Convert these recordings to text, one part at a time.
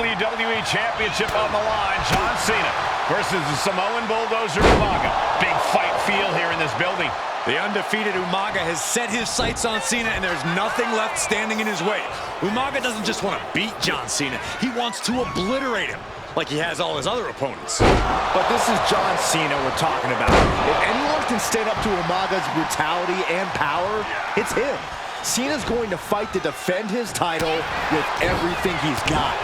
WWE Championship on the line. John Cena versus the Samoan Bulldozer Umaga. Big fight feel here in this building. The undefeated Umaga has set his sights on Cena, and there's nothing left standing in his way. Umaga doesn't just want to beat John Cena. He wants to obliterate him, like he has all his other opponents. But this is John Cena we're talking about. If anyone can stand up to Umaga's brutality and power, it's him. Cena's going to fight to defend his title with everything he's got.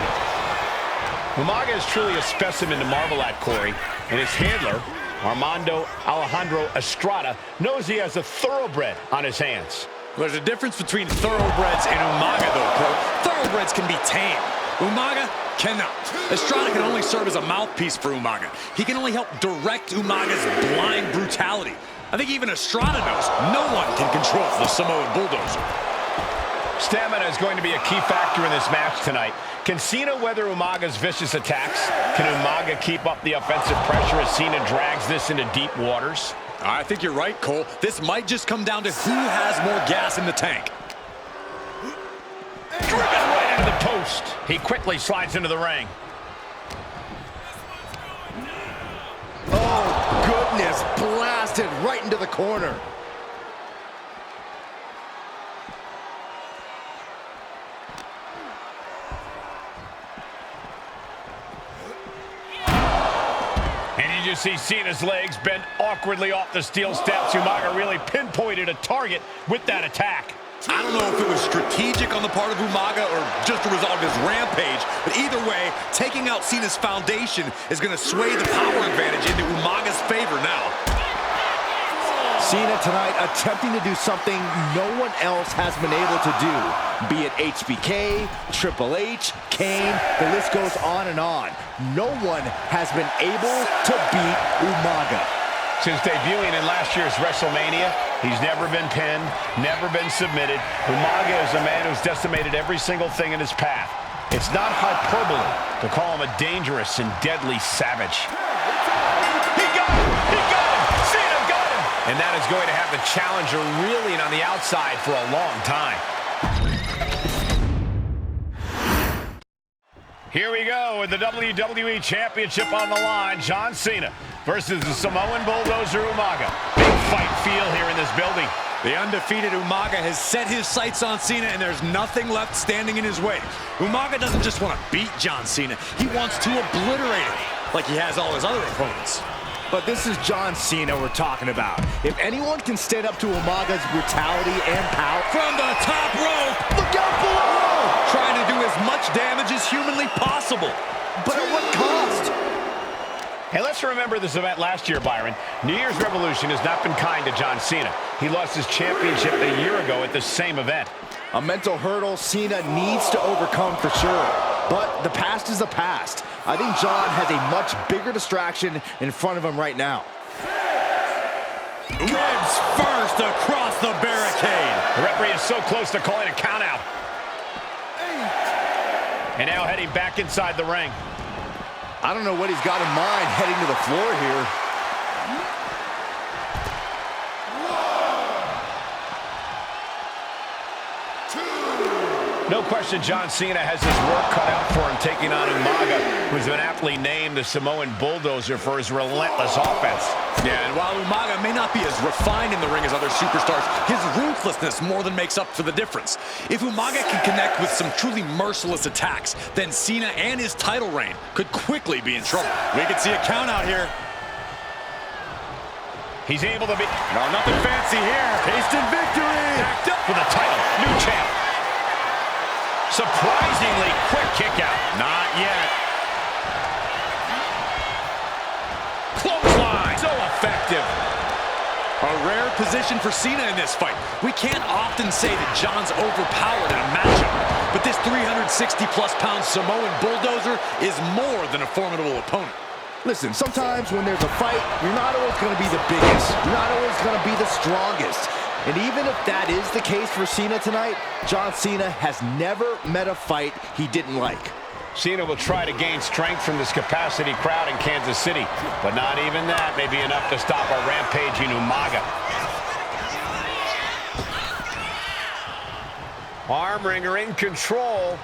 Umaga is truly a specimen to marvel at, Corey, and his handler, Armando Alejandro Estrada, knows he has a thoroughbred on his hands. There's a difference between thoroughbreds and Umaga, though, Cole. Thoroughbreds can be tamed. Umaga cannot. Estrada can only serve as a mouthpiece for Umaga. He can only help direct Umaga's blind brutality. I think even Estrada knows no one can control the Samoan Bulldozer. Stamina is going to be a key factor in this match tonight. Can Cena weather Umaga's vicious attacks? Can Umaga keep up the offensive pressure as Cena drags this into deep waters? I think you're right, Cole. This might just come down to who has more gas in the tank. Driven right into the post. He quickly slides into the ring. Oh, goodness, blasted right into the corner. And you just see Cena's legs bend awkwardly off the steel steps. Umaga really pinpointed a target with that attack. I don't know if it was strategic on the part of Umaga or just a result of his rampage, but either way, taking out Cena's foundation is going to sway the power advantage into Umaga's favor now. Cena tonight attempting to do something no one else has been able to do. Be it HBK, Triple H, Kane, the list goes on and on. No one has been able to beat Umaga. Since debuting in last year's WrestleMania, he's never been pinned, never been submitted. Umaga is a man who's decimated every single thing in his path. It's not hyperbole to call him a dangerous and deadly savage. He got him! He got him! Cena got him! And that is going to have the challenger reeling on the outside for a long time. Here we go with the WWE Championship on the line. John Cena versus the Samoan Bulldozer Umaga. Big fight feel here in this building. The undefeated Umaga has set his sights on Cena, and there's nothing left standing in his way. Umaga doesn't just want to beat John Cena. He wants to obliterate him, like he has all his other opponents. But this is John Cena we're talking about. If anyone can stand up to Umaga's brutality and power... From the top rope! Look out below! Trying to do as much damage as humanly possible. But at what cost? Hey, let's remember this event last year, Byron. New Year's Revolution has not been kind to John Cena. He lost his championship a year ago at the same event. A mental hurdle Cena needs to overcome for sure. But the past is the past. I think John has a much bigger distraction in front of him right now. Ribs first across the barricade. The referee is so close to calling a countout. And now heading back inside the ring. I don't know what he's got in mind heading to the floor here. No question John Cena has his work cut out for him taking on Umaga, who's been aptly named the Samoan Bulldozer for his relentless offense. Yeah, and while Umaga may not be as refined in the ring as other superstars, his ruthlessness more than makes up for the difference. If Umaga can connect with some truly merciless attacks, then Cena and his title reign could quickly be in trouble. We could see a count out here. He's able to be... No, nothing fancy here. Tasted victory. Backed up for the title. New champ. Surprisingly quick kick out. Not yet. Clothesline. So effective. A rare position for Cena in this fight. We can't often say that John's overpowered in a matchup, but this 360-plus pound Samoan Bulldozer is more than a formidable opponent. Listen, sometimes when there's a fight, you're not always going to be the biggest. You're not always going to be the strongest. And even if that is the case for Cena tonight, John Cena has never met a fight he didn't like. Cena will try to gain strength from this capacity crowd in Kansas City, but not even that may be enough to stop a rampaging Umaga. Arm wringer in control.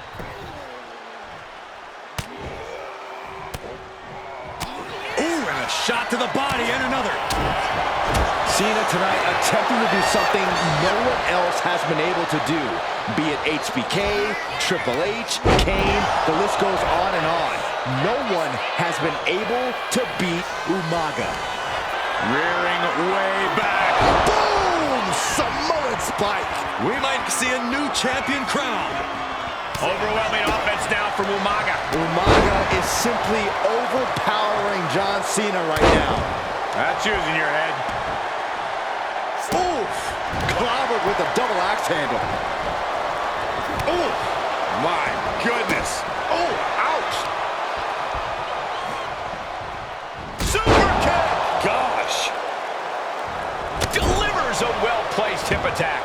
shot to the body and another. Cena tonight attempting to do something no one else has been able to do. Be it HBK, Triple H, Kane, the list goes on and on. No one has been able to beat Umaga. Rearing way back. Boom! Samoan spike. We might see a new champion crown. Overwhelming offense now from Umaga. Umaga is simply overpowering John Cena right now. That's using your head. Oof! Clobbered with a double axe handle. Ooh, my goodness. Oh, ouch! Super kick. Gosh. Delivers a well-placed hip attack.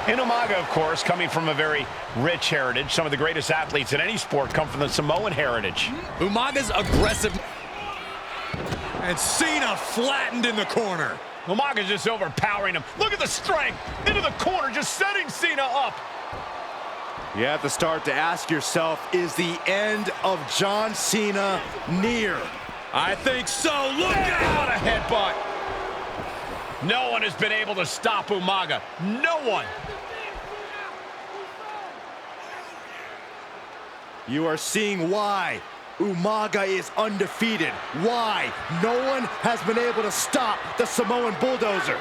And Umaga, of course, coming from a very rich heritage. Some of the greatest athletes in any sport come from the Samoan heritage. Umaga's aggressive. And Cena flattened in the corner. Umaga's just overpowering him. Look at the strength. Into the corner, just setting Cena up. You have to start to ask yourself, is the end of John Cena near? I think so. Look What out! a headbutt. No one has been able to stop Umaga. No one. You are seeing why Umaga is undefeated. Why no one has been able to stop the Samoan bulldozer.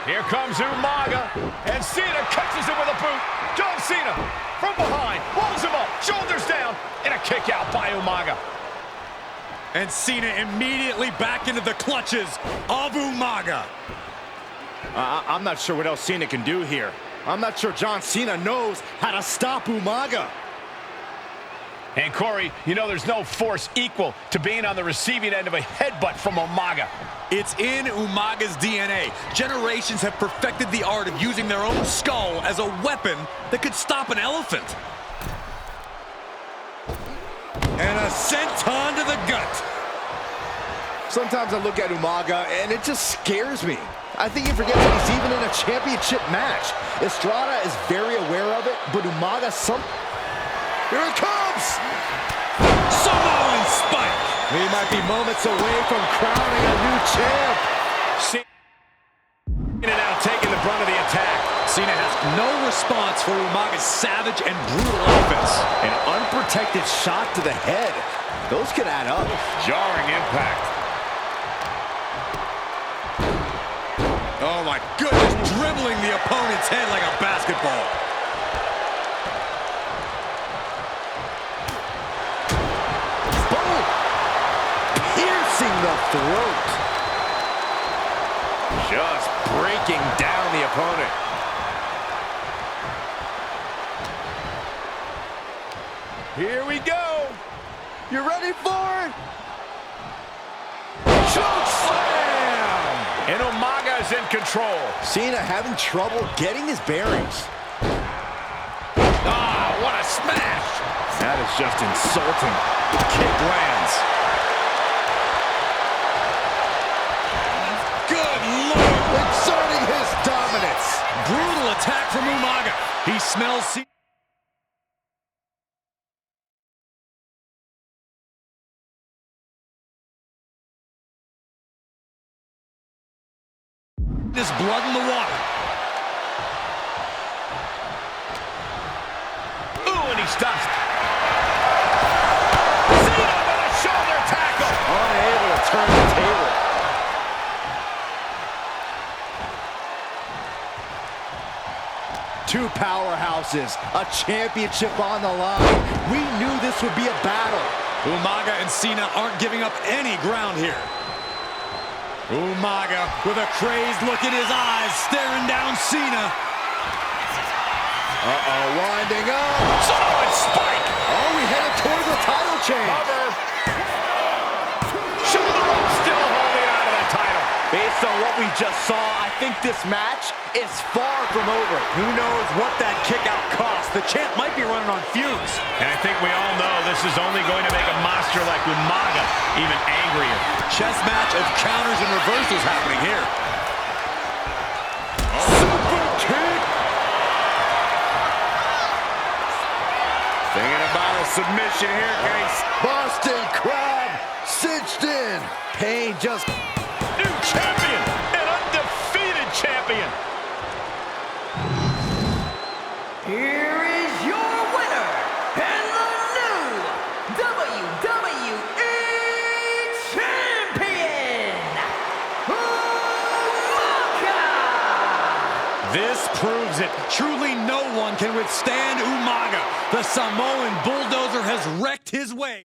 Here comes Umaga, and Cena catches him with a boot. John Cena from behind, rolls him up, shoulders down, and a kick out by Umaga. And Cena immediately back into the clutches of Umaga. I'm not sure what else Cena can do here. I'm not sure John Cena knows how to stop Umaga. And Corey, you know there's no force equal to being on the receiving end of a headbutt from Umaga. It's in Umaga's DNA. Generations have perfected the art of using their own skull as a weapon that could stop an elephant. And a senton to the gut. Sometimes I look at Umaga and it just scares me. I think he forgets that he's even in a championship match. Estrada is very aware of it, but Umaga Here it comes! Samoan spike! We might be moments away from crowning a new champ. Cena now taking the brunt of the attack. Cena has no response for Umaga's savage and brutal offense. An unprotected shot to the head. Those could add up. Jarring impact. Oh my goodness, dribbling the opponent's head like a basketball. Boom! Piercing the throat. Just breaking down the opponent. Here we go. You ready for it? Choke slam! And Umaga is in control. Cena having trouble getting his bearings. Ah, what a smash! That is just insulting. Kick lands. Good Lord! Exerting his dominance. Brutal attack from Umaga. He smells Cena's blood in the water. Ooh, and he stops. Cena with a shoulder tackle. Unable to turn the table. Two powerhouses, a championship on the line. We knew this would be a battle. Umaga and Cena aren't giving up any ground here. Umaga with a crazed look in his eyes, staring down Cena. Uh-oh, winding up. Samoan spike. Oh, we headed toward the title change. Cover. Shoulder roll still holding on to the title. Based on what we just saw, I think this match is far from over. Who knows what that kick out cost? The champ might be running on fumes. And I think we all know this is only going to make a monster like Umaga even angrier. Chess match of counters and reversals happening here. Super kick. Thinking about a submission here, Case. Boston Crab cinched in. Pain just... New champion, an undefeated champion. Here is your winner, and the new WWE Champion, Umaga! This proves it. Truly no one can withstand Umaga. The Samoan bulldozer has wrecked his way.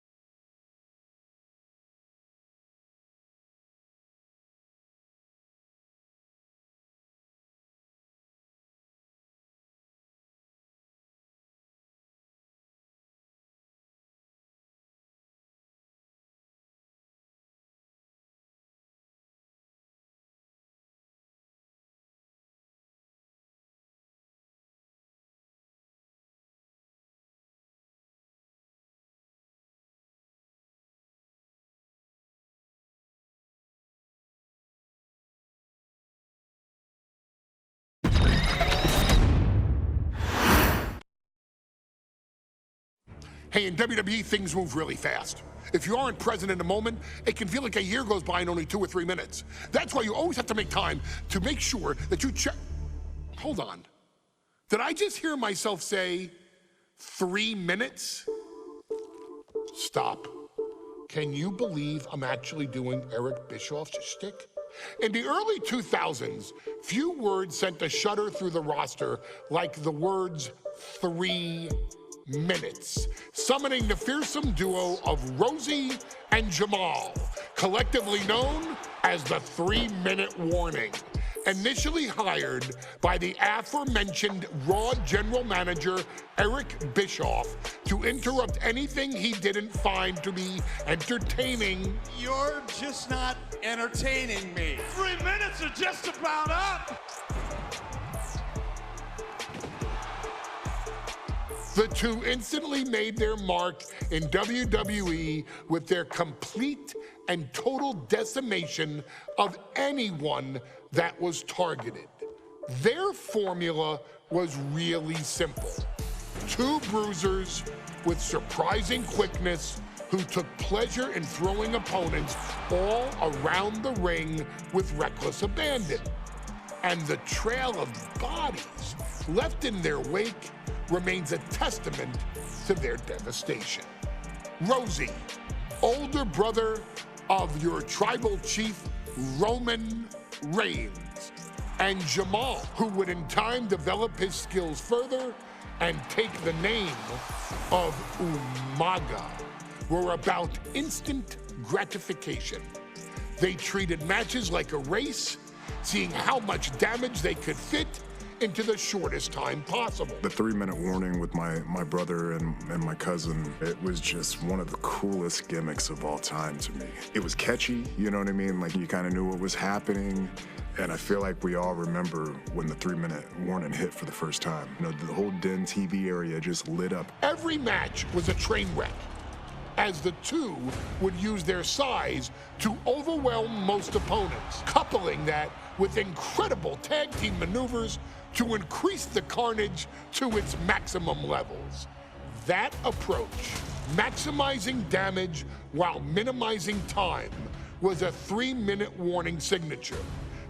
Hey, in WWE, things move really fast. If you aren't present in the moment, it can feel like a year goes by in only 2 or 3 minutes. That's why you always have to make time to make sure that you check. Hold on. Did I just hear myself say 3 minutes? Stop. Can you believe I'm actually doing Eric Bischoff's shtick? In the early 2000s, few words sent a shudder through the roster like the words 3 minutes, summoning the fearsome duo of Rosie and Jamal, collectively known as the 3-minute warning. Initially hired by the aforementioned Raw general manager Eric Bischoff to interrupt anything he didn't find to be entertaining. You're just not entertaining me. 3 minutes are just about up. The two instantly made their mark in WWE with their complete and total decimation of anyone that was targeted. Their formula was really simple. 2 bruisers with surprising quickness who took pleasure in throwing opponents all around the ring with reckless abandon. And the trail of bodies left in their wake remains a testament to their devastation. Rosie, older brother of your tribal chief, Roman Reigns, and Jamal, who would in time develop his skills further and take the name of Umaga, were about instant gratification. They treated matches like a race, seeing how much damage they could fit into the shortest time possible. The 3-minute warning with my brother and my cousin, it was just one of the coolest gimmicks of all time to me. It was catchy, you know what I mean? Like, you kind of knew what was happening. And I feel like we all remember when the 3-minute warning hit for the first time. You know, the whole Den TV area just lit up. Every match was a train wreck, as the two would use their size to overwhelm most opponents, coupling that with incredible tag team maneuvers to increase the carnage to its maximum levels. That approach, maximizing damage while minimizing time, was a 3-minute warning signature.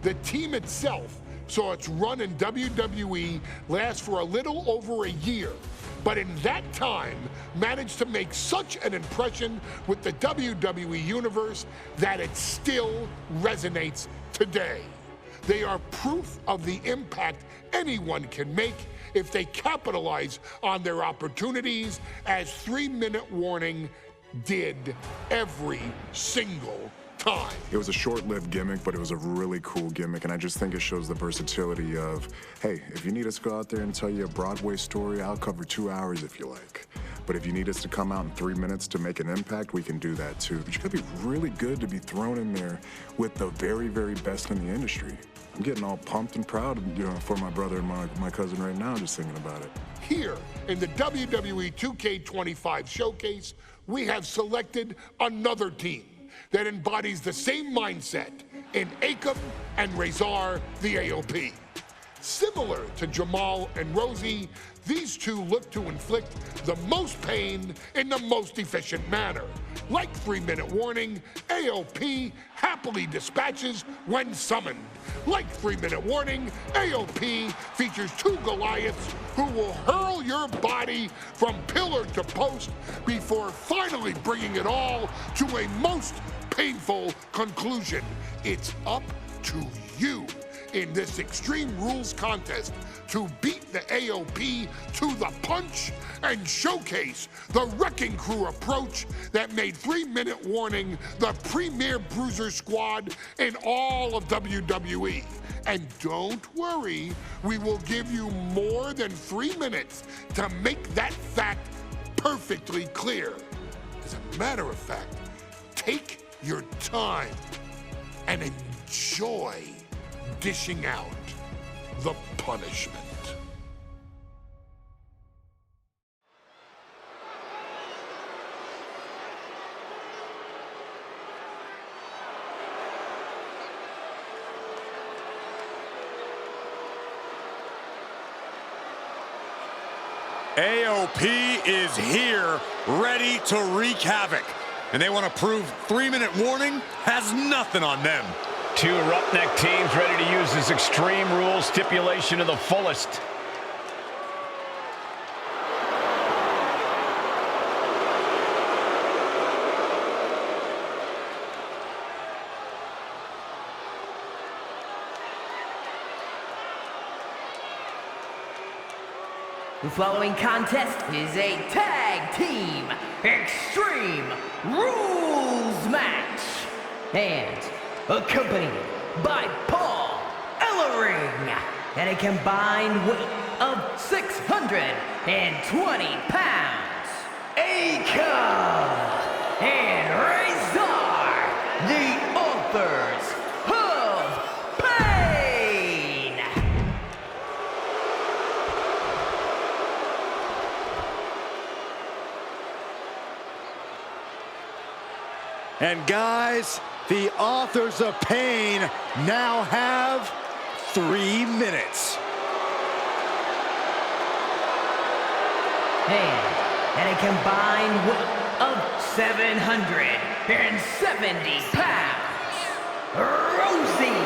The team itself saw its run in WWE last for a little over a year, but in that time managed to make such an impression with the WWE Universe that it still resonates today. They are proof of the impact anyone can make if they capitalize on their opportunities, as 3-minute warning did every single time. It was a short-lived gimmick, but it was a really cool gimmick, and I just think it shows the versatility of, hey, if you need us to go out there and tell you a Broadway story, I'll cover 2 hours if you like. But if you need us to come out in 3 minutes to make an impact, we can do that too. But you gotta be really good to be thrown in there with the very, very best in the industry. I'm getting all pumped and proud, you know, for my brother and my cousin right now, just thinking about it. Here in the WWE 2K25 showcase, we have selected another team that embodies the same mindset in Akam and Razor the AOP. Similar to Jamal and Rosie, these two look to inflict the most pain in the most efficient manner. Like 3-minute warning, AOP happily dispatches when summoned. Like 3-minute warning, AOP features two Goliaths who will hurl your body from pillar to post before finally bringing it all to a most painful conclusion. It's up to you in this Extreme Rules contest to beat the AOP to the punch and showcase the Wrecking Crew approach that made 3-minute warning the premier bruiser squad in all of WWE. And don't worry, we will give you more than 3 minutes to make that fact perfectly clear. As a matter of fact, take your time and enjoy dishing out the punishment. AOP is here, ready to wreak havoc. And they want to prove 3-minute warning has nothing on them. Two roughneck teams ready to use this Extreme Rules stipulation to the fullest. The following contest is a tag team Extreme Rules match. And accompanied by Paul Ellering and a combined weight of 620 pounds. Akon and Razor, the authors of pain. And guys, the authors of pain now have 3 minutes. And a combined weight of 770 pounds. Rosie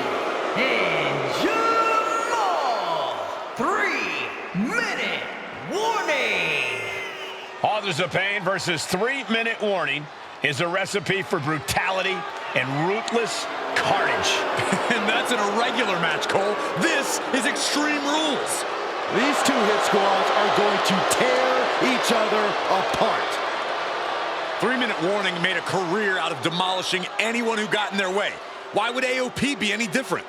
and Jamal. 3-minute warning. Authors of Pain versus 3-minute warning is a recipe for brutality and ruthless carnage. And that's an irregular match, Cole. This is Extreme Rules. These two hit squads are going to tear each other apart. 3-minute warning made a career out of demolishing anyone who got in their way. Why would AOP be any different?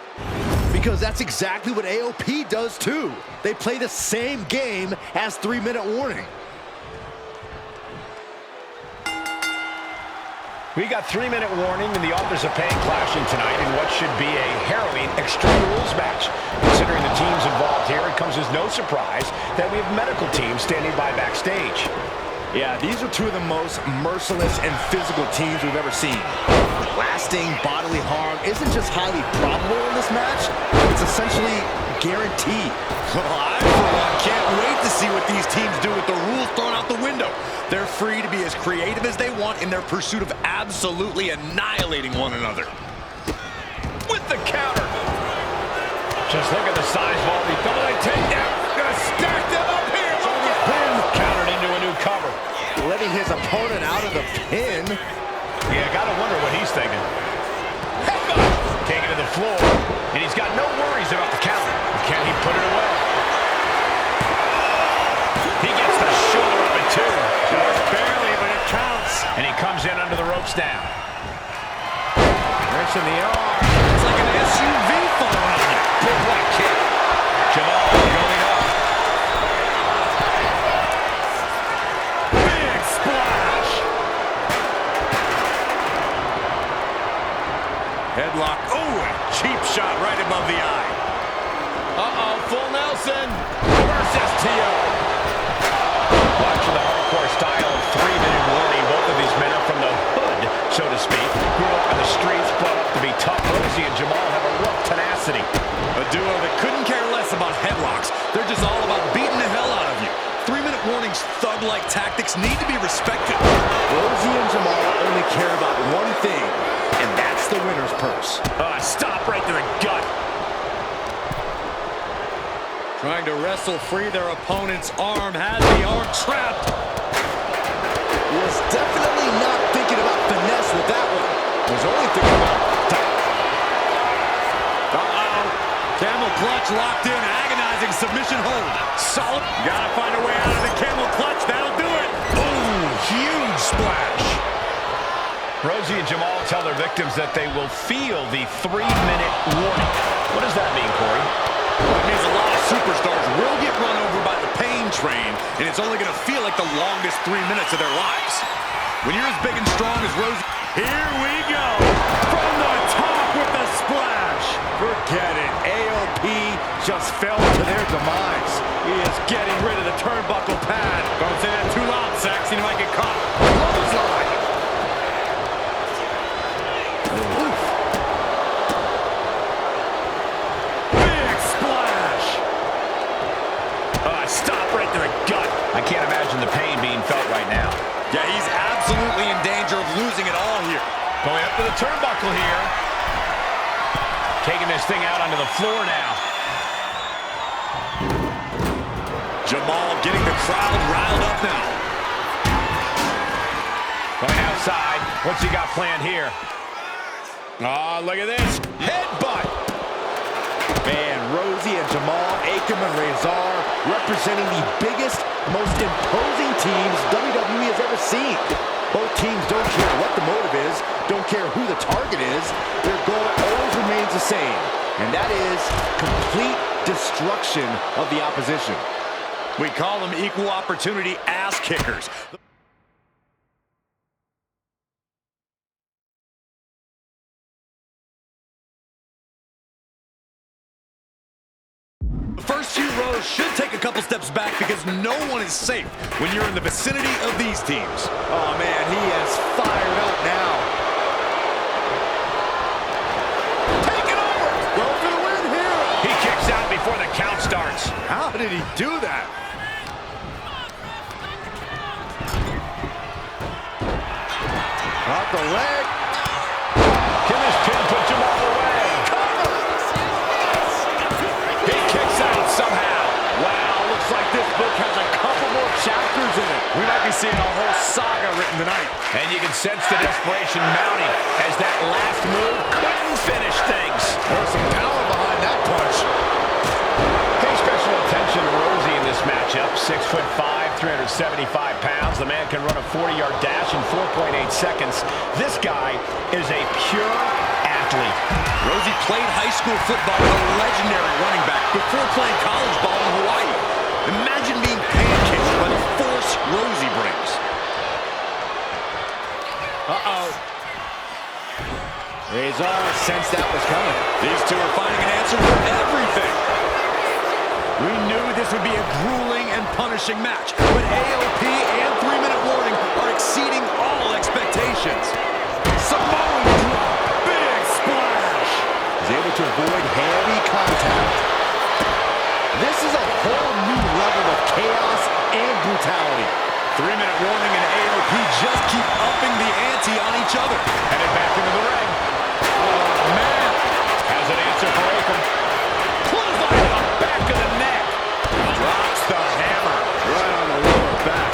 Because that's exactly what AOP does too. They play the same game as 3-minute warning. We got 3-minute warning and the authors of pain clashing tonight in what should be a harrowing Extreme Rules match. Considering the teams involved here, it comes as no surprise that we have medical teams standing by backstage. Yeah, these are two of the most merciless and physical teams we've ever seen. Lasting bodily harm isn't just highly probable in this match, it's essentially guaranteed. Well, I, for one, can't wait to see what these teams do with the rules thrown out the window. They're free to be as creative as they want in their pursuit of absolutely annihilating one another. With the counter. Just look at the size of all the double leg takedown. Gonna stack them up here. Look at him. Countered into a new cover. Letting his opponent out of the pin. Yeah, gotta wonder what he's thinking. Taking to the floor, and he's got no worries about the counter. Can he put it away? He gets the shoulder up at 2. Just barely, but it counts. And he comes in under the ropes down. Wrench in the arm. It's like an SUV falling on you. Big leg kick. Jamal going up. Big splash. Headlock. Oh, a cheap shot right above the eye. Uh-oh, full Nelson. Reverse STO. Watching the hardcore style of 3-minute warning. Both of these men are from the hood, so to speak. Grew up in the streets, brought up to be tough. Rosie and Jamal have a rough tenacity. A duo that couldn't care less about dog-like tactics need to be respected. Rosie and Jamal only care about one thing, and that's the winner's purse. Stop right to the gut. Trying to wrestle free their opponent's arm, has the arm trapped. Was definitely not thinking about finesse with that one. Was only thinking about Camel clutch locked in, agonizing submission hold. Solid. Gotta find a way out of the camel clutch. That'll do it. Ooh, huge splash. Rosie and Jamal tell their victims that they will feel the 3-minute warning. What does that mean, Corey? Well, it means a lot of superstars will get run over by the pain train, and it's only going to feel like the longest 3 minutes of their lives. When you're as big and strong as Rosie, here we go. From the top with the splash. Forget it. AOP just fell to their demise. He is getting rid of the turnbuckle pad. Don't say that too loud, Saxon. You might get caught. Clothesline. Big splash. Stop right to the gut. I can't imagine the pain being felt right now. Yeah, he's absolutely in danger of losing it all here. Going up to the turnbuckle here. Taking this thing out onto the floor now. Jamal getting the crowd riled up now. Going outside. What's he got planned here? Oh, look at this. Headbutt. Man, Rosie and Jamal, Akam and Razor representing the biggest, most imposing teams WWE has ever seen. Both teams don't care what the motive is, don't care who the target is. Their goal always remains the same, and that is complete destruction of the opposition. We call them equal opportunity ass kickers. The first few rows should take a couple steps back because no one is safe when you're in the vicinity of these teams. Oh man, he is fired up now. Take it over! Go for the win here! He kicks out before the count starts. How did he do that? Off the leg. Can this pin put Jamal away? He kicks out somehow. Wow, looks like this book has a couple more chapters in it. We might be seeing a whole saga written tonight. And you can sense the desperation mounting as that last move couldn't finish things. There's some power behind that punch. Pay special attention to Rosie in this matchup. 6'5", 375 pounds. The man can run a 40-yard dash in 4.8 seconds. This guy is a pure athlete. Rosie played high school football with a legendary running back before playing college ball in Hawaii. Imagine being pancaked by the force Rosie brings. Uh-oh. Razor sensed that was coming. These two are finding an answer for everything. We knew this would be a grueling and punishing match, but AOP and 3-minute warning are exceeding all expectations. Samoan drop, big splash. He's able to avoid heavy contact. This is a whole new level of chaos and brutality. 3-minute warning and AOP just keep upping the ante on each other. Headed back into the ring. Oh, man. Has an answer for Akam. Clothesline to the back of the neck. Drops the hammer. Right on the lower back.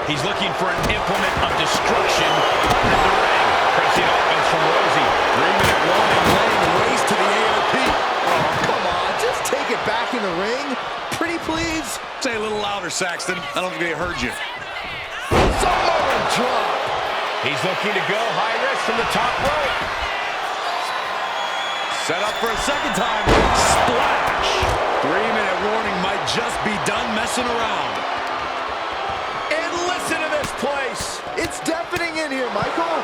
He's looking for an implement of destruction under the ring. Pressing offense from Rosie. 3-minute warning, laying waste to the AOP. Oh, come on. Just take it back in the ring. Pretty please. Say a little louder, Saxton. I don't think they heard you. Samoan drop. He's looking to go high risk from the top rope. Set up for a second time. Splash. 3-minute warning might just be done messing around. And listen to this place. It's deafening in here, Michael.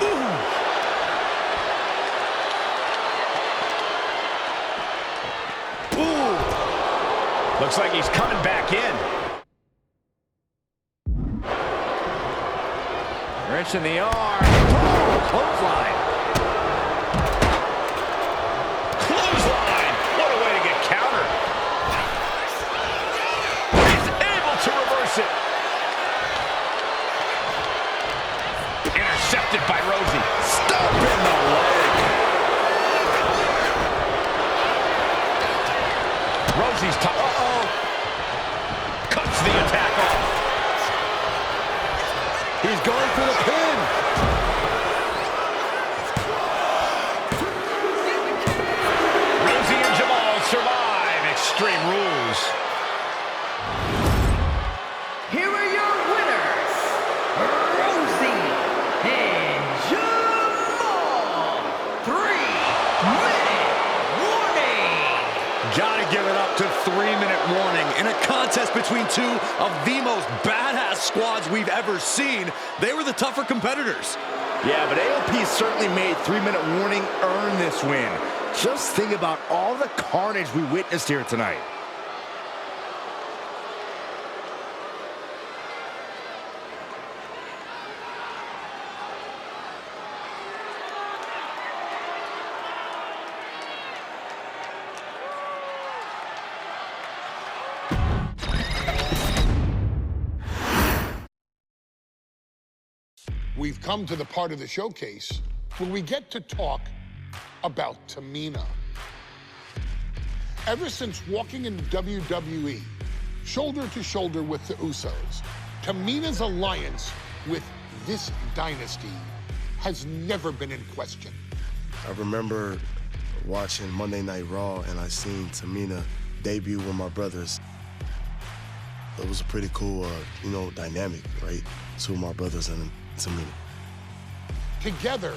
Ooh. Ooh. Looks like he's coming back in. Wrench in the arm. Oh, clothesline. Clothesline. What a way to get countered. Rousey's top. Cuts the attack off. He's going for the pin. Rousey and Jamal survive Extreme Rules. Here are your winners, Rousey and Jamal. 3-minute warning. Gotta give it up to 3-minute warning. In a contest between two of the most badass squads we've ever seen, they were the tougher competitors. Yeah, but AOP certainly made 3-minute warning earn this win. Just think about all the carnage we witnessed here tonight. We've come to the part of the showcase where we get to talk about Tamina. Ever since walking in WWE, shoulder to shoulder with the Usos, Tamina's alliance with this dynasty has never been in question. I remember watching Monday Night Raw and I seen Tamina debut with my brothers. It was a pretty cool, dynamic, right? Two of my brothers and Tamina. Together,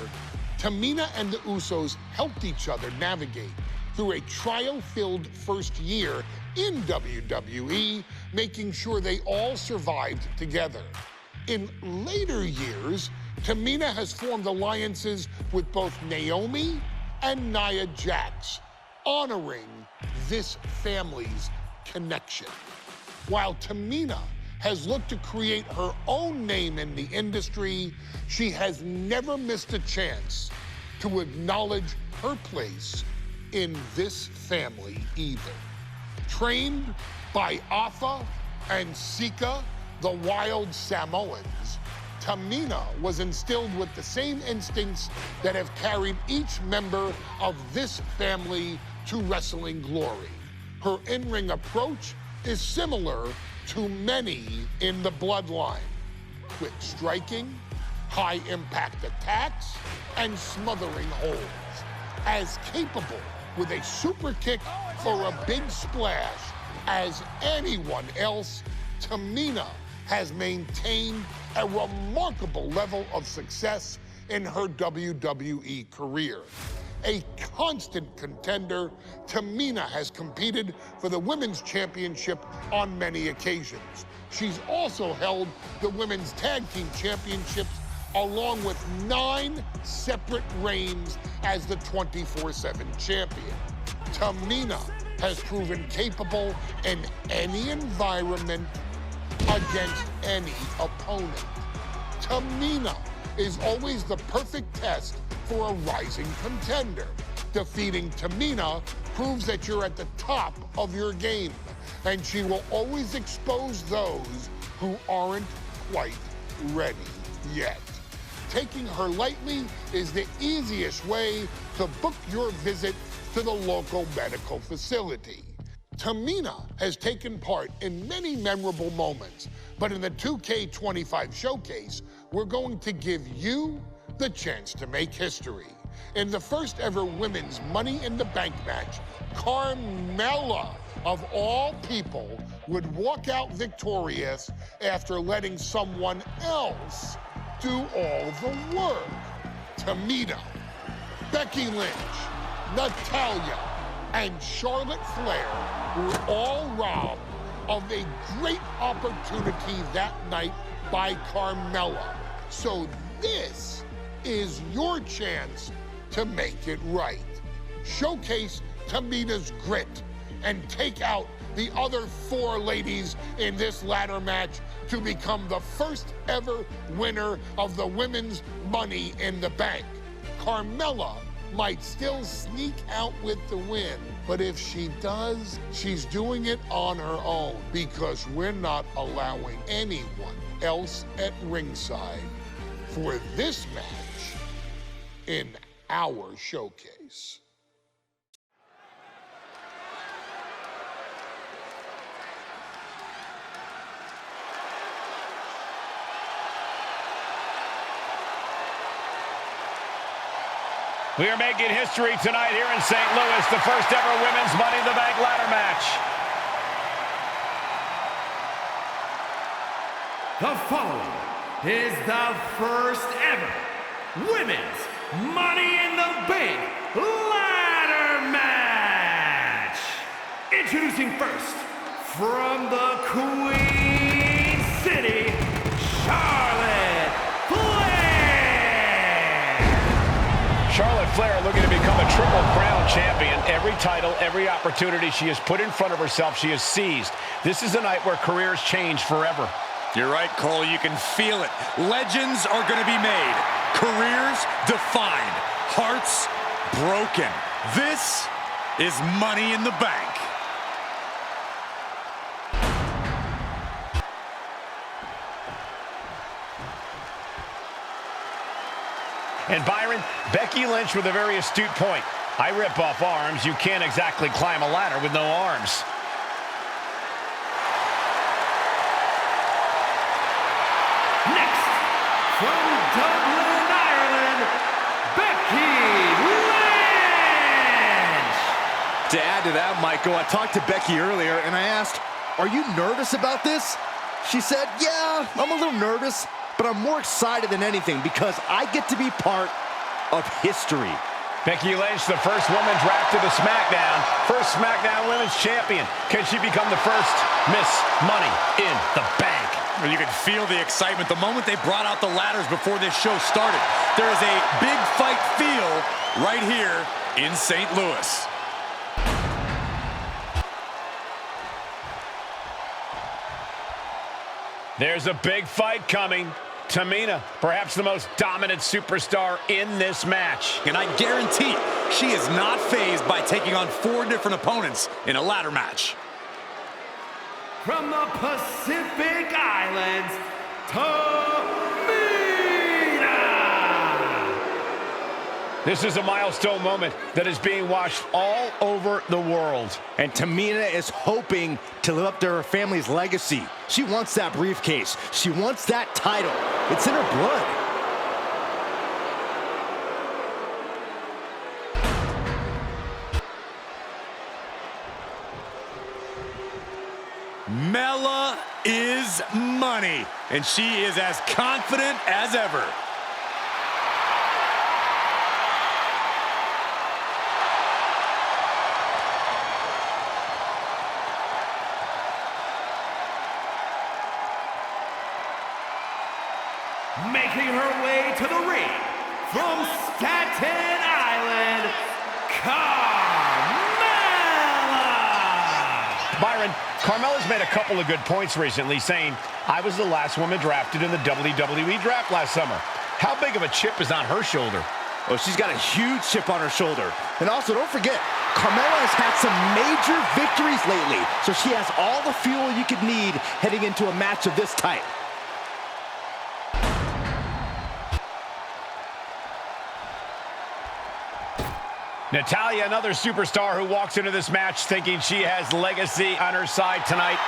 Tamina and the Usos helped each other navigate through a trial-filled first year in WWE, making sure they all survived together. In later years, Tamina has formed alliances with both Naomi and Nia Jax, honoring this family's connection. While Tamina has looked to create her own name in the industry, she has never missed a chance to acknowledge her place in this family either. Trained by Afa and Sika, the wild Samoans, Tamina was instilled with the same instincts that have carried each member of this family to wrestling glory. Her in-ring approach is similar to many in the bloodline. Quick striking, high impact attacks, and smothering holds. As capable with a super kick or a big splash as anyone else, Tamina has maintained a remarkable level of success in her WWE career. A constant contender, Tamina has competed for the Women's Championship on many occasions. She's also held the Women's Tag Team Championships along with 9 separate reigns as the 24/7 champion. Tamina has proven capable in any environment against any opponent. Tamina is always the perfect test for a rising contender. Defeating Tamina proves that you're at the top of your game, and she will always expose those who aren't quite ready yet. Taking her lightly is the easiest way to book your visit to the local medical facility. Tamina has taken part in many memorable moments, but in the 2K25 showcase, we're going to give you the chance to make history. In the first ever women's Money in the Bank match, Carmella, of all people, would walk out victorious after letting someone else do all the work. Tamina, Becky Lynch, Natalya, and Charlotte Flair were all robbed of a great opportunity that night by Carmella. So this is your chance to make it right. Showcase Tamina's grit and take out the other 4 ladies in this ladder match to become the first ever winner of the Women's Money in the Bank. Carmella might still sneak out with the win, but if she does, she's doing it on her own because we're not allowing anyone else at ringside for this match in our showcase. We are making history tonight here in St. Louis, the first ever women's Money in the Bank ladder match. The following is the first ever women's Money in the Bank ladder match. Introducing first, from the Queen City, Charlotte Flair. Charlotte Flair looking to become a Triple Crown champion. Every title, every opportunity she has put in front of herself, she has seized. This is a night where careers change forever. You're right, Cole. You can feel it. Legends are going to be made. Careers defined. Hearts broken. This is Money in the Bank. And Byron, Becky Lynch with a very astute point. I rip off arms. You can't exactly climb a ladder with no arms. Next, from Dublin, Ireland, Becky Lynch. To add to that, Michael, I talked to Becky earlier and I asked, are you nervous about this? She said, yeah, I'm a little nervous, but I'm more excited than anything because I get to be part of history. Becky Lynch, the first woman drafted to SmackDown. First SmackDown Women's Champion. Can she become the first Miss Money in the Bank? Well, you can feel the excitement the moment they brought out the ladders before this show started. There is a big fight feel right here in St. Louis. There's a big fight coming. Tamina, perhaps the most dominant superstar in this match. And I guarantee she is not fazed by taking on 4 different opponents in a ladder match. From the Pacific Islands, Tamina. This is a milestone moment that is being watched all over the world. And Tamina is hoping to live up to her family's legacy. She wants that briefcase. She wants that title. It's in her blood. Mela is money, and she is as confident as ever. Making her way to the ring, from Staten Island, Carmella. Byron, Carmella's made a couple of good points recently, saying, I was the last woman drafted in the WWE draft last summer. How big of a chip is on her shoulder? Oh, she's got a huge chip on her shoulder. And also, don't forget, Carmella has had some major victories lately, so she has all the fuel you could need heading into a match of this type. Natalya, another superstar who walks into this match thinking she has legacy on her side tonight.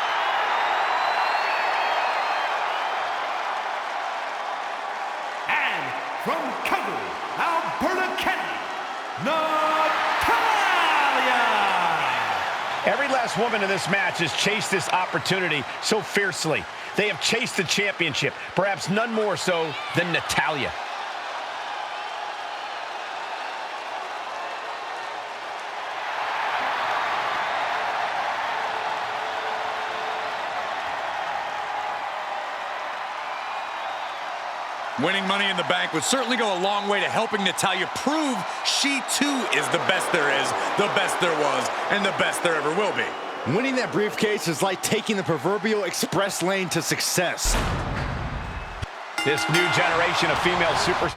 And from Calgary, Alberta, Canada, Natalya. Every last woman in this match has chased this opportunity so fiercely. They have chased the championship, perhaps none more so than Natalya. Winning Money in the Bank would certainly go a long way to helping Natalya prove she too is the best there is, the best there was, and the best there ever will be. Winning that briefcase is like taking the proverbial express lane to success. This new generation of female superstars.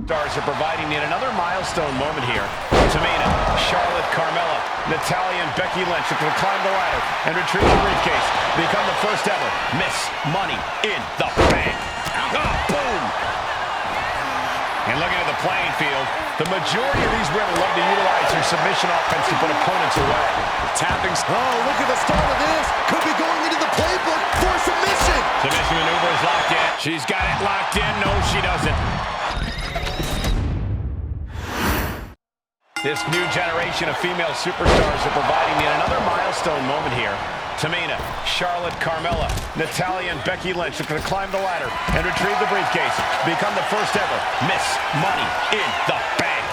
Stars are providing yet another milestone moment here. Tamina, Charlotte, Carmella, Natalya, and Becky Lynch looking to climb the ladder and retrieve the briefcase. Become the first ever Miss Money in the Bank. Oh, boom! And looking at the playing field, the majority of these women love to utilize their submission offense to put opponents away. Tapping. Oh, look at the start of this. Could be going into the playbook for a submission. Submission maneuver is locked in. She's got it locked in. No, she doesn't. This new generation of female superstars are providing yet another milestone moment here. Tamina, Charlotte, Carmella, Natalya, and Becky Lynch looking to climb the ladder and retrieve the briefcase. Become the first ever Miss Money in the Bank.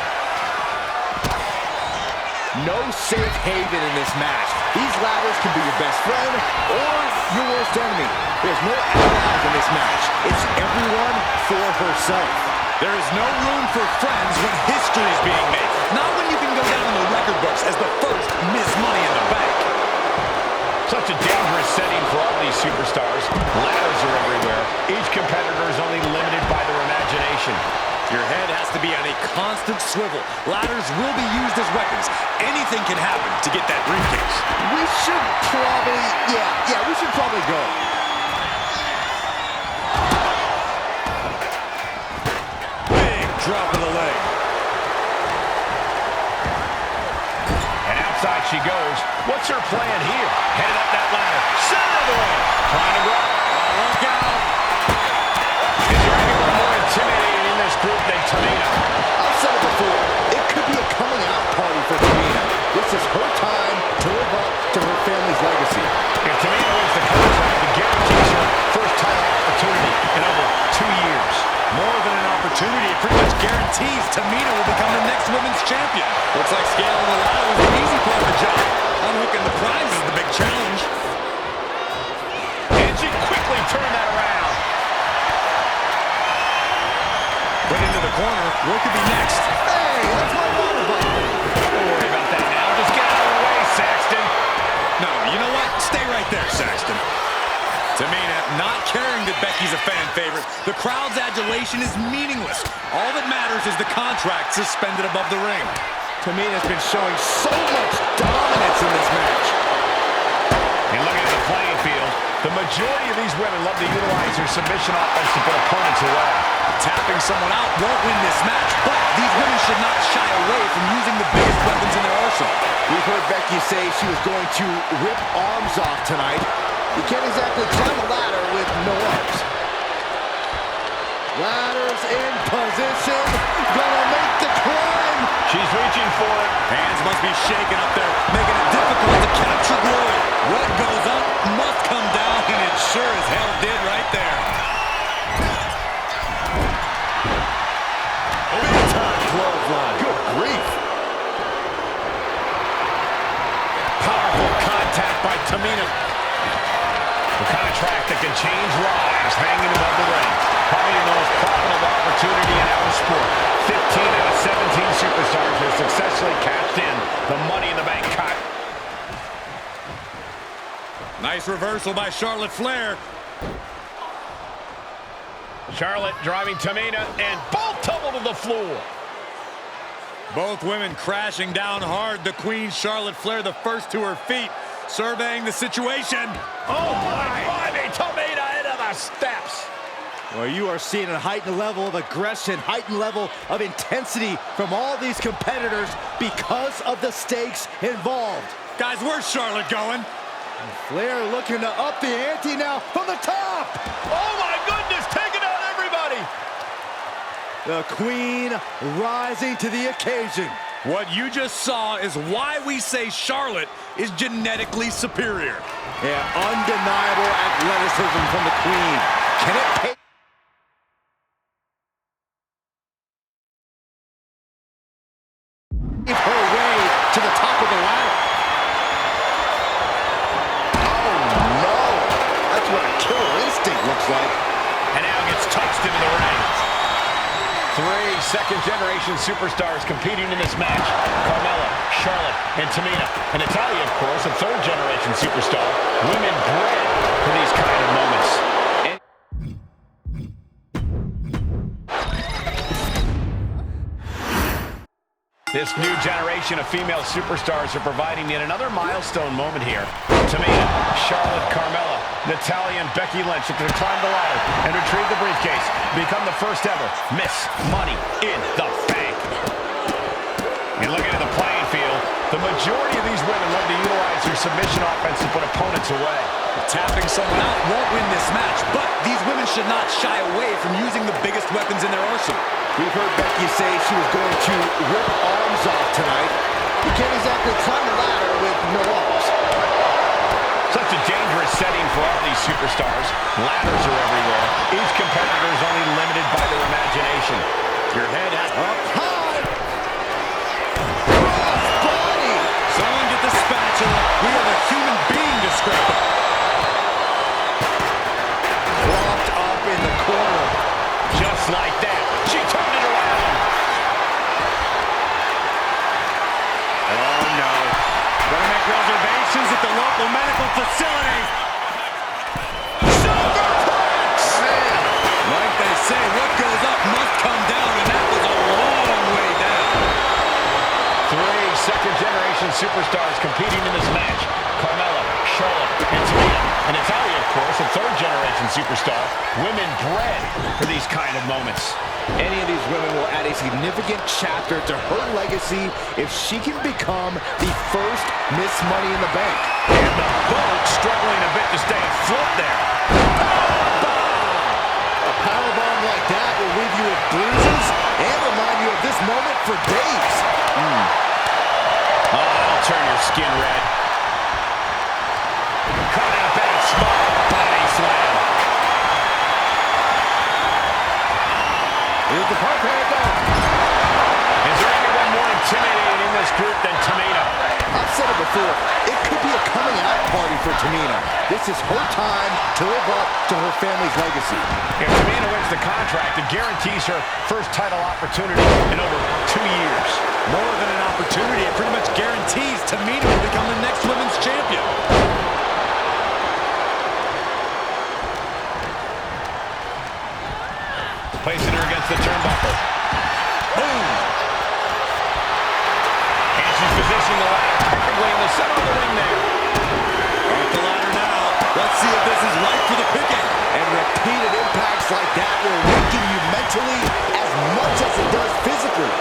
No safe haven in this match. These ladders can be your best friend or your worst enemy. There's no allies in this match. It's everyone for herself. There is no room for friends when history is being made. Not when you can go down in the record books as the first Miss Money in the Bank. Such a dangerous setting for all these superstars. Ladders are everywhere. Each competitor is only limited by their imagination. Your head has to be on a constant swivel. Ladders will be used as weapons. Anything can happen to get that briefcase. We should probably, we should probably go. Big drop of the leg. And outside she goes. What's her plan here? Headed up that ladder. Center of the ring. Trying to go. Look out. Is there anyone more intimidating in this group than Tamina? I've said it before. It could be a coming out party for Tamina. This is her time to live up to her family's legacy. If Tamina wins the contract, it guarantees her first title opportunity in over 2 years. More than an opportunity, it pretty much guarantees Tamina will become the next women's champion. Looks like scaling the ladder was the easy part of the job. Unhooking the prize is the big challenge. And she quickly turned that around. Put into the corner. What could be next? Hey, that's my water bottle. Don't worry about that now. Just get out of the way, Saxton. No, you know what? Stay right there, Saxton. Tamina not caring that Becky's a fan favorite. The crowd's adulation is meaningless. All that matters is the contract suspended above the ring. Tamina's been showing so much dominance in this match. And looking at the playing field, the majority of these women love to utilize their submission offense to put opponents away. Tapping someone out won't win this match, but these women should not shy away from using the biggest weapons in their arsenal. We've heard Becky say she was going to rip arms off tonight. You can't exactly climb a ladder with no arms. Ladders in position. Gonna make the climb. She's reaching for it. Hands must be shaking up there, making it difficult to capture glory. What goes up must come down, and it sure as hell did right there. Big time clothesline. Good grief. Powerful contact by Tamina. The contract that can change lives hanging above the ring. Probably the most profitable opportunity in our sport. 15 out of 17 superstars have successfully cashed in the Money in the Bank cut. Nice reversal by Charlotte Flair. Charlotte driving Tamina, and both tumble to the floor. Both women crashing down hard. The Queen, Charlotte Flair, the first to her feet, surveying the situation. Oh my God, Tamina into the steps. Well, you are seeing a heightened level of aggression, heightened level of intensity from all these competitors because of the stakes involved. Guys, where's Charlotte going? Flair looking to up the ante now from the top. Oh my goodness, taking out everybody. The Queen rising to the occasion. What you just saw is why we say Charlotte is genetically superior. Yeah, undeniable athleticism from the Queen. Can it pay? Her way to the top of the ladder. Oh no! That's what a killer instinct looks like. And now gets tossed into the ring. 3 second-generation superstars competing in this match. Carmella, Charlotte, and Tamina. And Natalya, of course, a third-generation superstar. Women bred for these kind of moments. This new generation of female superstars are providing yet another milestone moment here. Tamina, Charlotte, Carmella, Natalya, and Becky Lynch look to climb the ladder and retrieve the briefcase. Become the first ever Miss Money in the Bank. And looking at the playing field, the majority of these women love to utilize their submission offense to put opponents away. Tapping someone out won't win this match, but these women should not shy away from using the biggest weapons in their arsenal. We've heard Becky say she was going to rip arms off tonight. You can't exactly climb a ladder with no arms. Such a dangerous setting for all these superstars. Ladders are everywhere. Each competitor is only limited by their imagination. Your head has Up high. Crossbody. Someone get the spatula. We have a human being to scrap up. Propped up in the corner. just like that. She turned it around. Oh, no. Gonna make reservations at the local medical facility. Like they say, what goes up must come down, and that was a long way down. 3 second-generation superstars competing in this match. Carmella, Charlotte, and Tamina. And Natalya, of course, a third-generation superstar. Women bred for these kind of moments. Any of these women will add a significant chapter to her legacy if she can become the first Miss Money in the Bank. And the boat struggling a bit to stay afloat there. A powerbomb like that will leave you with bruises and remind you of this moment for days. Oh, that'll turn your skin red. Caught in a bad spot. Body slam. Here's the pump handle. Is there anyone more intimidating in this group than Tamina? I've said it before, it could be a coming out party for Tamina. This is her time to live up to her family's legacy. If Tamina wins the contract, it guarantees her first title opportunity in over 2 years. More than an opportunity, it pretty much guarantees Tamina will become the next women's champion. Placing her against the turnbuckle. Boom! And she's positioning the ladder perfectly in the center of the ring there. Off the ladder now. Let's see if this is right for the picking. And repeated impacts like that will weaken you mentally as much as it does physically.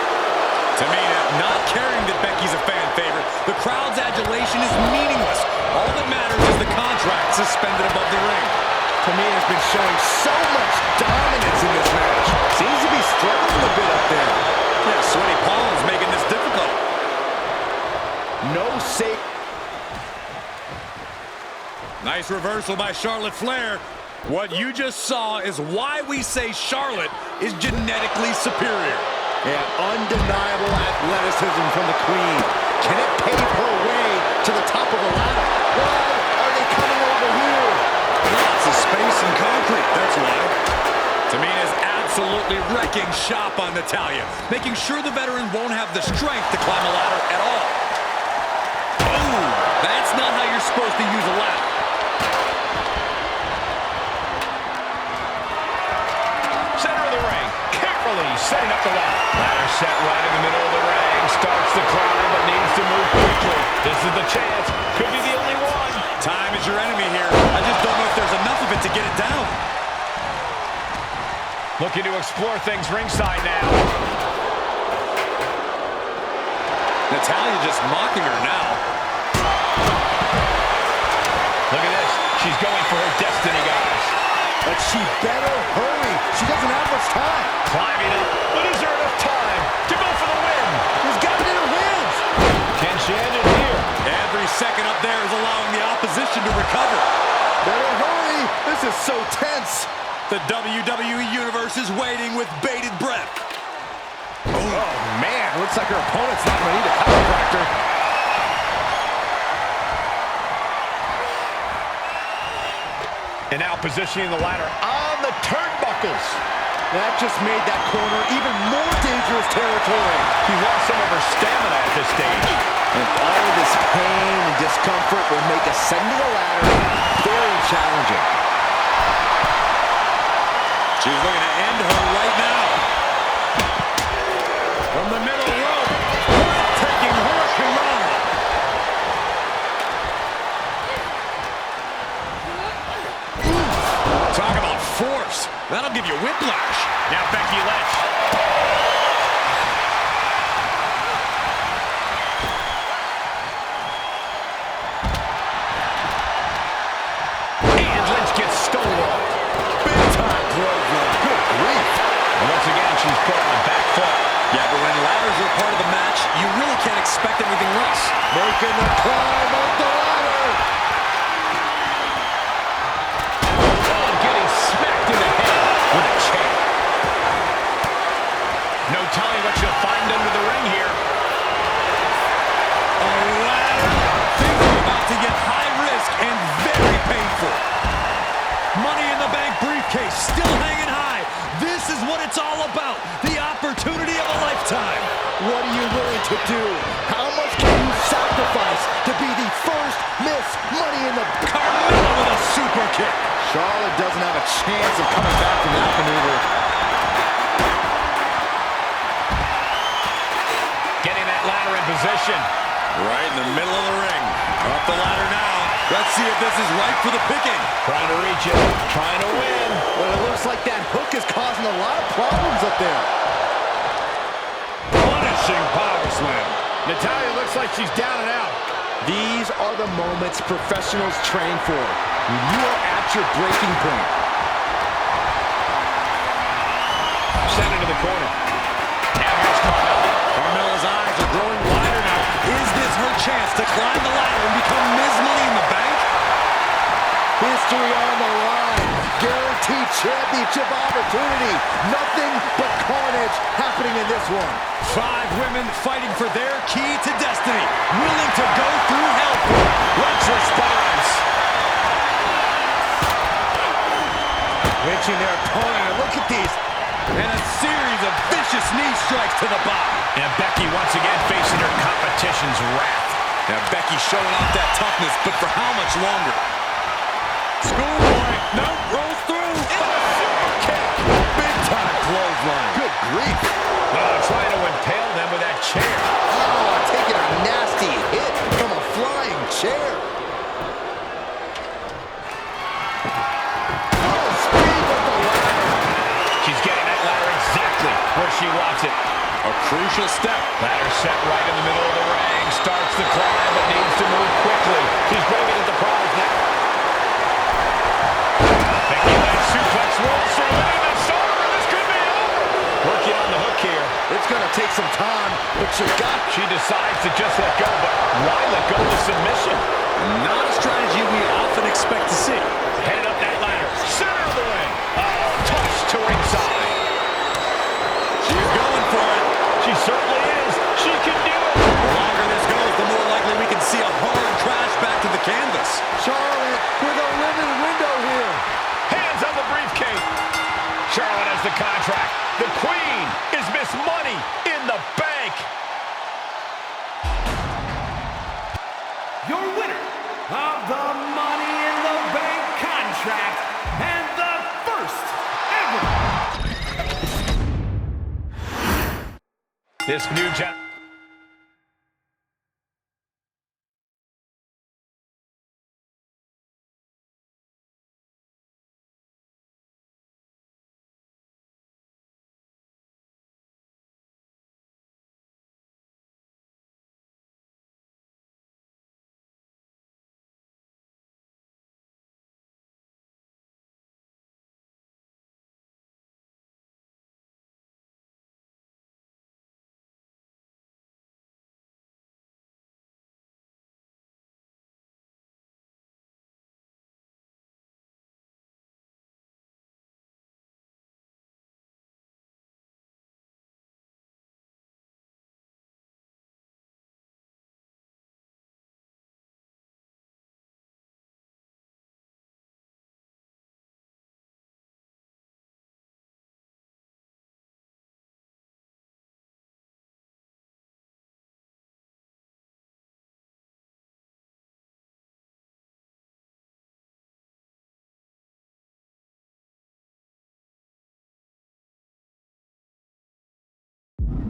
Tamina not caring that Becky's a fan favorite. The crowd's adulation is meaningless. All that matters is the contract suspended above the ring. Tamina's been showing so much dominance in this match. Seems to be struggling a bit up there. Yeah, sweaty palms making this difficult. No safe. Nice reversal by Charlotte Flair. What you just saw is why we say Charlotte is genetically superior. Yeah, undeniable athleticism from the Queen. Can it pave her way to the top of the ladder? Why are they coming over here? Lots of space and concrete, that's why. Tamina's absolutely wrecking shop on Natalya, making sure the veteran won't have the strength to climb a ladder at all. Ooh, that's not how you're supposed to use a ladder. Center of the ring, carefully setting up the ladder. Ladder set right in the middle of the ring. Starts to climb, but needs to move quickly. This is the chance. Could be the only one. Time is your enemy here. I just don't know if there's enough of it to get it down. Looking to explore things ringside now. Natalya just mocking her now. Look at this. She's going for her destiny, guys. But she better hurry. She doesn't have much time. Climbing up, but is there enough time to go for the win? She's got it in her hands. Can she end it here? Every second up there is allowing the opposition to recover. Better hurry. This is so tense. The WWE Universe is waiting with bated breath. Oh, man. Looks like her opponent's not going to need a chiropractor. And now positioning the ladder on the turnbuckles. That just made that corner even more dangerous territory. She lost some of her stamina at this stage. And all of this pain and discomfort will make ascending a ladder very challenging. She's looking to end her right now. From the middle rope. That'll give you whiplash. Now Becky Lynch. And Lynch gets stonewalled. Big time clothesline. Good grief. And once again, she's put on the back foot. Yeah, but when ladders are part of the match, you really can't expect anything less. Making the climb up the ladder. Oh, getting smacked in the head with a chair. No telling what she'll find under the ring here. A ladder. Things are about to get high risk and very painful. Money in the Bank briefcase still hanging high. This is what it's all about. The opportunity of a lifetime. What are you willing to do? How much can you sacrifice to be the first Miss Money in the Bank? Carmella with a super kick. Charlotte doesn't have a chance of coming back from that maneuver. Getting that ladder in position. Right in the middle of the ring. Up the ladder now. Let's see if this is right for the picking. Trying to reach it. Trying to win. Well, it looks like that hook is causing a lot of problems up there. Punishing power slam. Natalya looks like she's down and out. These are the moments professionals train for. When you are at your breaking point. Sent into the corner. Now here's Carmella. Carmella's eyes are growing wider now. Is this her chance to climb the ladder and become Ms. Money in the Bank? History on the line. Guaranteed championship opportunity. Nothing but carnage happening in this one. 5 women fighting for their key to destiny. Willing to go through hell for it. Lynch responds. Reaching their opponent. And look at these. And a series of vicious knee strikes to the body. And Becky once again facing her competition's wrath. Now Becky showing off that toughness, but for how much longer? Schoolboy, no, rolls through. Super kick. Big time clothesline. Good grief. Oh, trying to impale them with that chair. Oh, taking a nasty hit from a flying chair. Oh, speed with the ladder. She's getting that ladder exactly where she wants it. A crucial step. Ladder set right in the middle of the ring. Starts the climb, but needs to move quickly. She's grabbing at the prize now. Becky Lynch suplex rolls through the shoulder. This could be over. Working on the hook here. It's going to take some time, but you got. She decides to just let go, but why let go of the submission? Not a strategy we often expect to see. Headed up that ladder. Center of the ring. Oh, touch to ringside. She's going for it. She certainly is. She can do it. The longer this goes, the more likely we can see a hard crash back to the canvas. Charlotte with a limited window here. Hands on the briefcase. Charlotte has the contract. The queen is Miss Money in the Bank. Your winner of the Money in the Bank contract and the first ever. This new gen.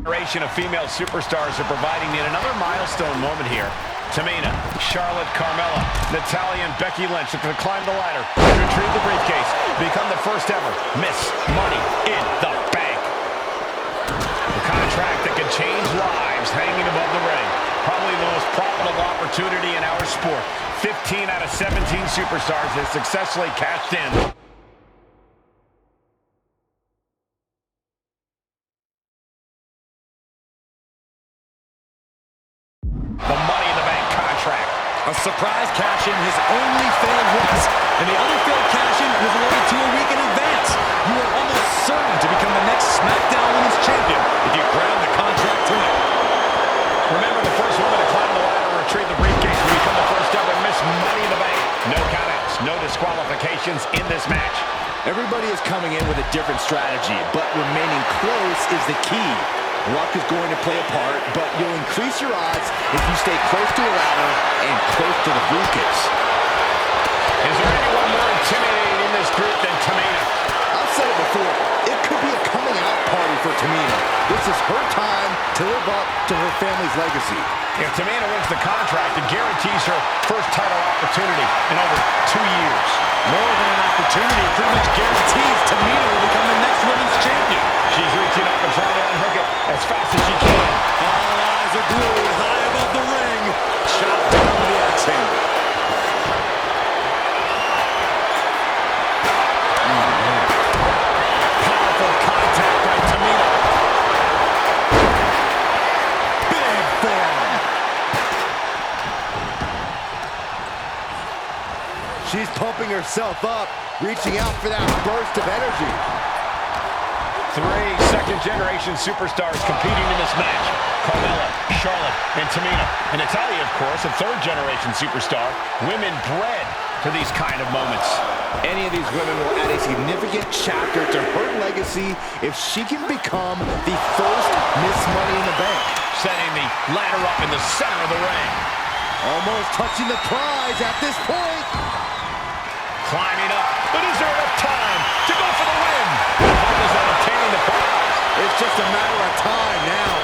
Generation of female superstars are providing yet another milestone moment here Tamina, Charlotte, Carmella, Natalya, and Becky Lynch looking to climb the ladder and retrieve the briefcase. Become the first ever Miss Money in the Bank. The contract that can change lives hanging above the ring. Probably the most profitable opportunity in our sport. 15 out of 17 superstars have successfully cashed in. The Money in the Bank contract. A surprise cash-in has only failed once, and the other failed cash-in was awarded to a week in advance. You are almost certain to become the next SmackDown Women's Champion if you grab the contract tonight. Remember, the first woman to climb the ladder and retrieve the briefcase will become the first ever Miss Money in the Bank. No countouts, no disqualifications in this match. Everybody is coming in with a different strategy, but remaining close is the key. Luck is going to play a part, but you'll increase your odds if you stay close to the ladder and close to the briefcase. Is there anyone more intimidating in this group than Tamina? I've said it before, it could be a coming out party for Tamina. This is her time to live up to her family's legacy. If Tamina wins the contract, it guarantees her first title opportunity in over 2 years. More than an opportunity, it pretty much guarantees Tamina will become the next women's champion. She's reaching up and trying to unhook it as fast as she can. All eyes are glued high above the ring. Shot down with the axe handle. Powerful contact by Tamina. Big form. She's pumping herself up, reaching out for that burst of energy. 3 second-generation superstars competing in this match. Carmella, Charlotte, and Tamina. And Natalya, of course, a third-generation superstar. Women bred for these kind of moments. Any of these women will add a significant chapter to her legacy if she can become the first Miss Money in the Bank. Setting the ladder up in the center of the ring. Almost touching the prize at this point. Climbing up, but is there enough time to go for the win? Focus on obtaining the prize. It's just a matter of time now.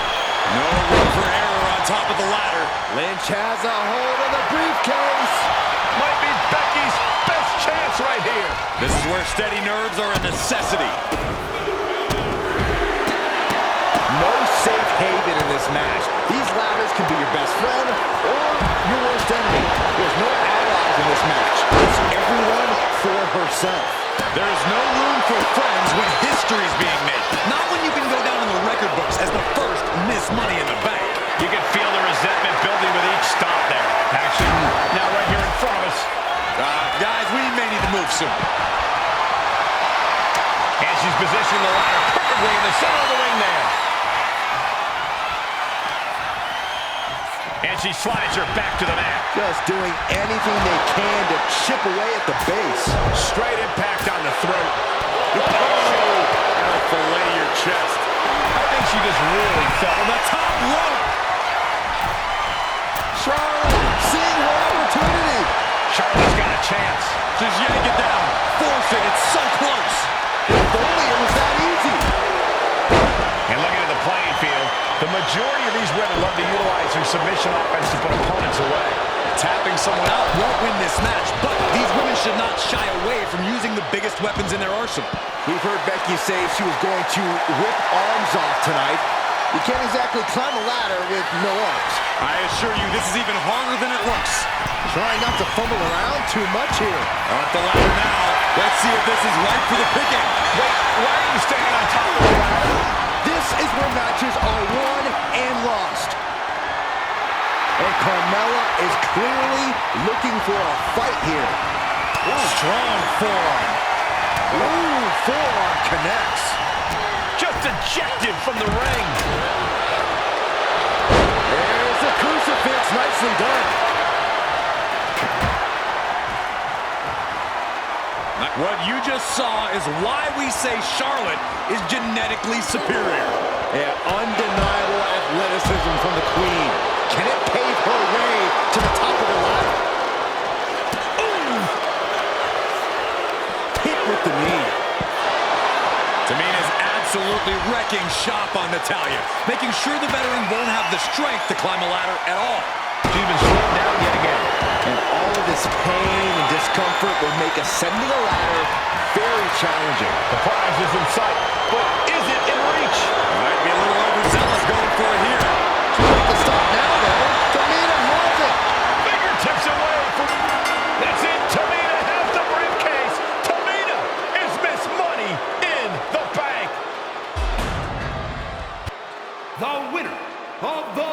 No room for error on top of the ladder. Lynch has a hold of the briefcase. Might be Becky's best chance right here. This is where steady nerves are a necessity. No safe haven in this match. These ladders can be your best friend or your worst enemy. There's no allies in this match. It's everyone for herself. There is no room for friends when history is being made. Not when you can go down in the record books as the first Miss Money in the Bank. You can feel the resentment building with each stop there. Action now right here in front of us. Guys, we may need to move soon. And she's positioning the ladder perfectly in the center of the ring there. And she slides her back to the mat. Just doing anything they can to chip away at the base. Straight impact on the throat. That'll fillet your chest. I think she just really fell on the top rope. Charlotte seeing her opportunity. Charlotte's got a chance. Just yank it down. Force it. It's so close. If only it was that easy. And looking at the playing field, the majority of these women love to utilize their submission offense to put opponents away. Tapping someone out won't win this match, but these women should not shy away from using the biggest weapons in their arsenal. We've heard Becky say she was going to rip arms off tonight. You can't exactly climb a ladder with no arms. I assure you, this is even harder than it looks. Trying not to fumble around too much here. At the ladder now. Let's see if this is right for the picking. Wait, why are you standing on top of the ladder? This is where matches are won and lost. And Carmella is clearly looking for a fight here. Strong forearm. Ooh, forearm connects. Just ejected from the ring. There's the crucifix, nicely done. What you just saw is why we say Charlotte is genetically superior. Yeah, undeniable athleticism from the Queen. Can it pave her way to the top of the ladder? Ooh! Hit with the knee. Tamina's absolutely wrecking shop on Natalya, making sure the veteran won't have the strength to climb a ladder at all. She's been slowed down yet again. And all of this pain and discomfort will make ascending a ladder very challenging. The prize is in sight, but is it in reach? Might be a little overzealous going for it here. She'll make the stop now, though. Tamina has it. Fingertips away from... That's it. Tamina has the briefcase. Tamina is Miss Money in the Bank. The winner of the